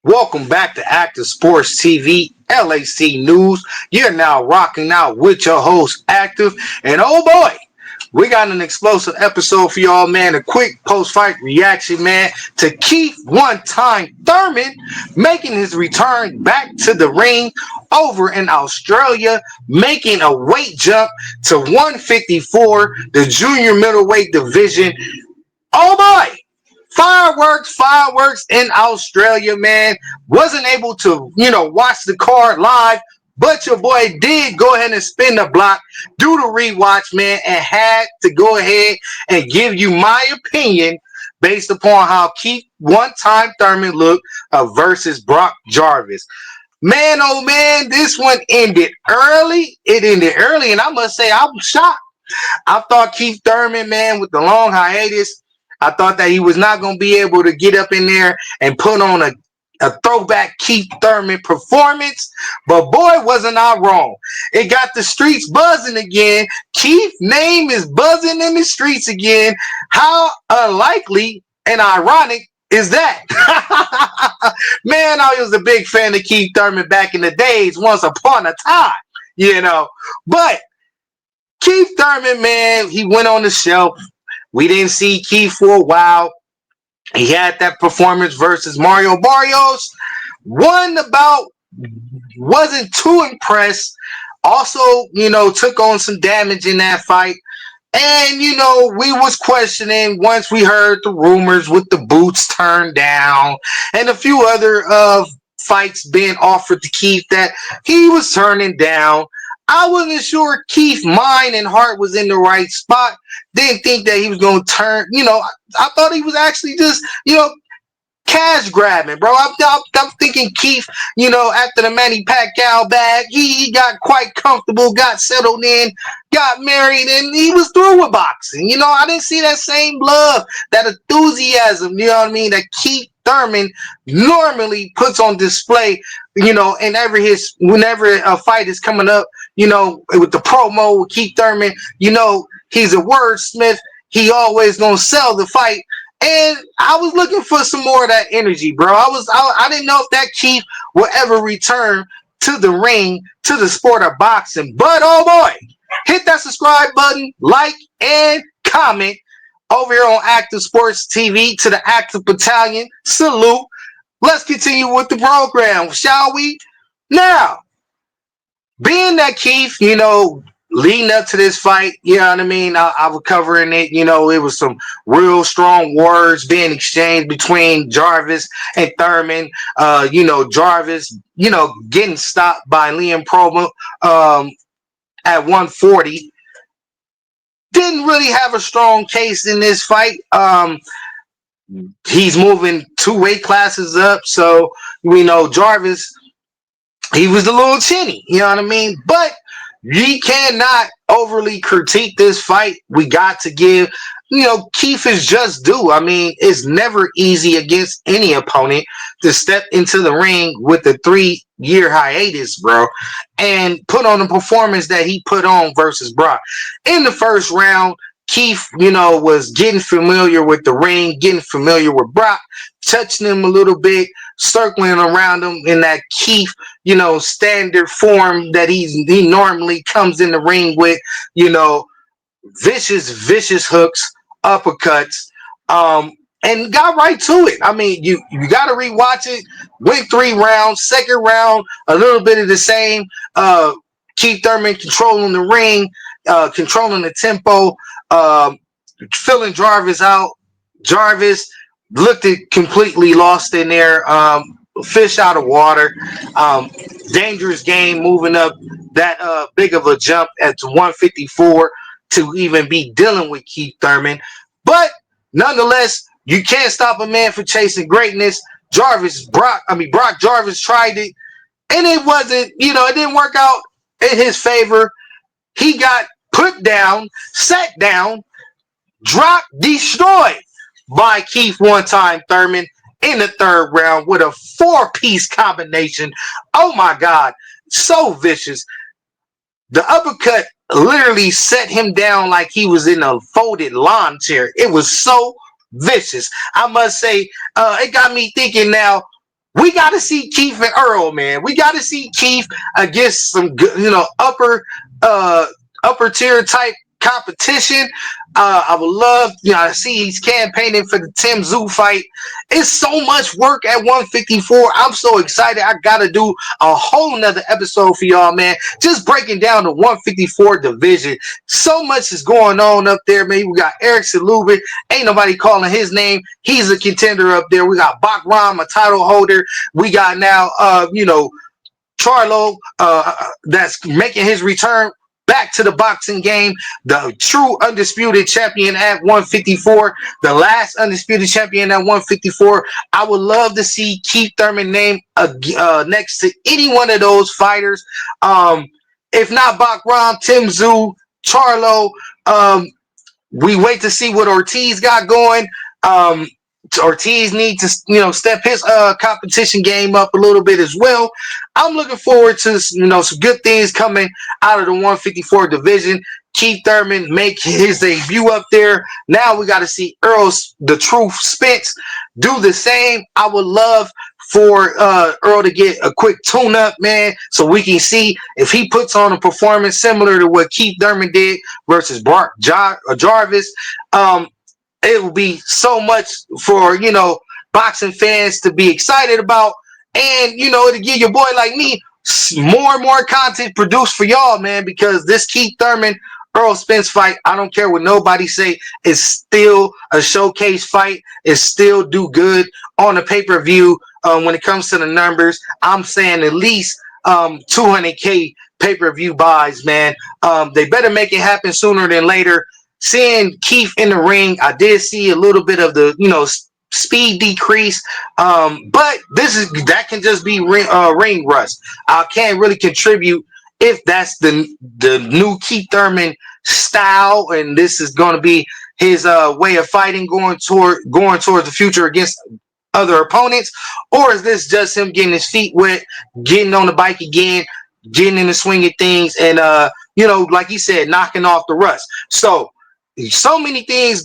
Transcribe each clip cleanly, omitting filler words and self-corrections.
Welcome back to Active Sports TV, LAC News. You're now rocking out with your host, Active. And oh boy, we got an explosive episode for y'all, man. A quick post-fight reaction, man, to Keith one-time Thurman making his return back to the ring over in Australia, making a weight jump to 154, the junior middleweight division. Oh boy! Fireworks in Australia, man. Wasn't able to, watch the card live, but your boy did go ahead and spin the block, do the rewatch, man, and had to go ahead and give you my opinion based upon how Keith one-time Thurman looked versus Brock Jarvis. Man, oh man, this one ended early. It ended early, and I must say I was shocked. I thought Keith Thurman, man, with the long hiatus, I thought that he was not going to be able to get up in there and put on a throwback Keith Thurman performance. But boy, wasn't I wrong. It got the streets buzzing again. Keith's name is buzzing in the streets again. How unlikely and ironic is that? Man, I was a big fan of Keith Thurman back in the days, once upon a time. But Keith Thurman, man, he went on the shelf. We didn't see Keith for a while. He had that performance versus Mario Barrios. Won the bout, wasn't too impressed. Also, took on some damage in that fight. And, we was questioning once we heard the rumors with the boots turned down and a few other fights being offered to Keith that he was turning down. I wasn't sure Keith's mind and heart was in the right spot. Didn't think that he was going to turn, I thought he was actually just, cash grabbing, bro. I'm thinking Keith, after the Manny Pacquiao bag, he got quite comfortable, got settled in, got married, and he was through with boxing. I didn't see that same love, that enthusiasm, that Keith Thurman normally puts on display, whenever a fight is coming up, with the promo with Keith Thurman, he's a wordsmith. He always gonna sell the fight. And I was looking for some more of that energy, bro. I didn't know if that Keith would ever return to the ring, to the sport of boxing. But oh boy, hit that subscribe button, like and comment over here on Active Sports TV to the Active Battalion. Salute. Let's continue with the program, shall we? Now, being that Keith, leading up to this fight, I was covering it. It was some real strong words being exchanged between Jarvis and Thurman. Jarvis, getting stopped by Liam Promo at 140. Didn't really have a strong case in this fight. He's moving 2 weight classes up, so we know Jarvis, he was a little chinny, But we cannot overly critique this fight. We got to give, Keith is just due. It's never easy against any opponent to step into the ring with a 3-year hiatus, bro, and put on the performance that he put on versus Brock. In the first round, Keith, was getting familiar with the ring, getting familiar with Brock, touching him a little bit, circling around him in that Keith, standard form that he normally comes in the ring with, vicious hooks, uppercuts, and got right to it. You got to rewatch it. Went 3 rounds. Second round, a little bit of the same. Keith Thurman controlling the ring, controlling the tempo, filling Jarvis out. Jarvis looked completely lost in there. Fish out of water. Dangerous game, moving up that big of a jump at 154 to even be dealing with Keith Thurman. But nonetheless, you can't stop a man for chasing greatness. Brock Jarvis tried it, and it wasn't, it didn't work out in his favor. He got put down, sat down, dropped, destroyed by Keith one-time Thurman in the 3rd round with a 4-piece combination. Oh my God, so vicious. The uppercut literally set him down like he was in a folded lawn chair. It was so vicious. I must say, it got me thinking now, we got to see Keith and Earl, man. We got to see Keith against some good, uh, upper tier type competition. I would love, to see he's campaigning for the Tim Zoo fight. It's so much work at 154. I'm so excited. I got to do a whole nother episode for y'all, man. Just breaking down the 154 division. So much is going on up there, man. We got Erickson Lubin. Ain't nobody calling his name. He's a contender up there. We got Bakram, a title holder. We got now, Charlo, that's making his return back to the boxing game, the true undisputed champion at 154, the last undisputed champion at 154. I would love to see Keith Thurman named next to any one of those fighters. If not Bakram, Tim Zoo, Charlo. We wait to see what Ortiz got going. Ortiz needs to, step his competition game up a little bit as well. I'm looking forward to, some good things coming out of the 154 division. Keith Thurman make his debut up there. Now we got to see the Truth Spence do the same. I would love for Earl to get a quick tune-up, man, so we can see if he puts on a performance similar to what Keith Thurman did versus Brock Jarvis. It will be so much for, boxing fans to be excited about, and, to give your boy like me more and more content produced for y'all, man, because this Keith Thurman Earl Spence fight, I don't care what nobody say, is still a showcase fight. It still do good on the pay-per-view. When it comes to the numbers, I'm saying at least 200K pay-per-view buys, man. They better make it happen sooner than later. Seeing Keith in the ring, I did see a little bit of the, speed decrease, but that can just be ring rust. I can't really contribute if that's the new Keith Thurman style, and this is going to be his way of fighting going towards the future against other opponents, or is this just him getting his feet wet, getting on the bike again, getting in the swing of things, and like he said, knocking off the rust. So many things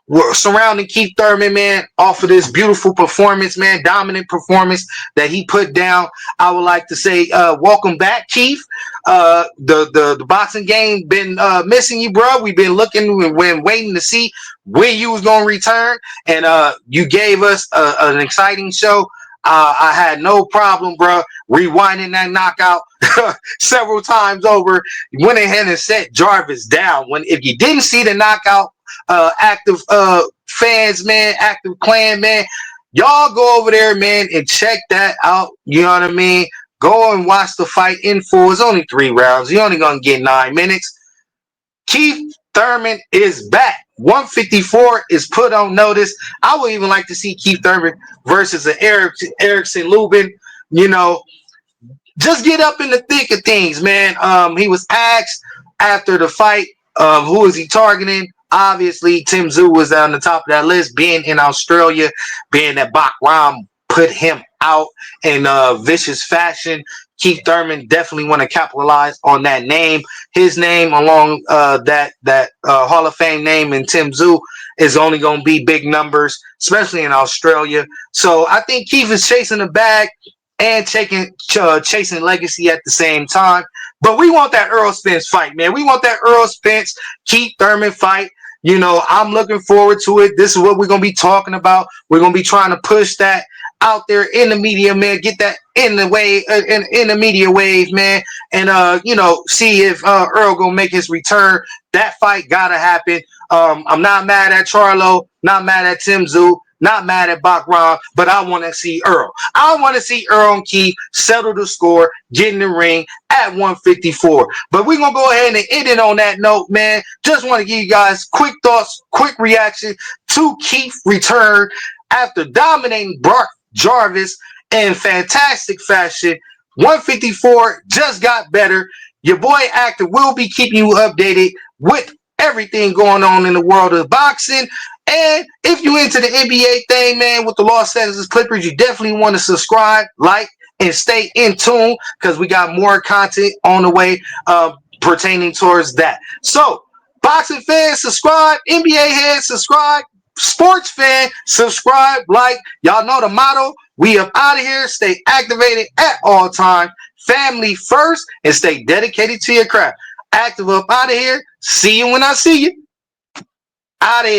were surrounding Keith Thurman, man, off of this beautiful performance, man, dominant performance that he put down. I would like to say welcome back, Keith. The boxing game been missing you, bro. We've been looking and waiting to see when you was going to return, and you gave us an exciting show. I had no problem, bro, rewinding that knockout several times over. Went ahead and set Jarvis down. If you didn't see the knockout, active fans, man, active clan, man, y'all go over there, man, and check that out. You know what I mean? Go and watch the fight in full. It's only 3 rounds. You're only gonna get 9 minutes. Keith Thurman is back. 154 is put on notice. I would even like to see Keith Thurman versus an Erickson Lubin. Just get up in the thick of things, man. He was asked after the fight, who is he targeting? Obviously, Tim Zoo was on the top of that list, being in Australia, being that Bakram put him out in vicious fashion. Keith Thurman definitely want to capitalize on that name. His name, along that Hall of Fame name, and Tim Zoo is only going to be big numbers, especially in Australia. So I think Keith is chasing the bag and chasing legacy at the same time. But we want that Earl Spence fight, man. We want that Earl Spence Keith Thurman fight. I'm looking forward to it. This is what we're going to be talking about. We're going to be trying to push that out there in the media, man. Get that in the way, in the media wave, man. And see if Earl gonna make his return. That fight gotta happen. I'm not mad at Charlo, not mad at Tim Zoo, not mad at Bakram, but I want to see Earl. I want to see Earl and Keith settle the score, get in the ring at 154. But we're going to go ahead and end it on that note, man. Just want to give you guys quick thoughts, quick reaction to Keith return after dominating Brock Jarvis in fantastic fashion. 154 just got better. Your boy Actor will be keeping you updated with everything going on in the world of boxing. And if you into the NBA thing, man, with the Los Angeles Clippers, you definitely want to subscribe, like, and stay in tune, because we got more content on the way pertaining towards that. So, boxing fans, subscribe. NBA heads, subscribe. sports fan, subscribe, like. Y'all know the motto. We up out of here. Stay activated at all time. Family first, and stay dedicated to your craft. Active up out of here. See you when I see you. Out of here.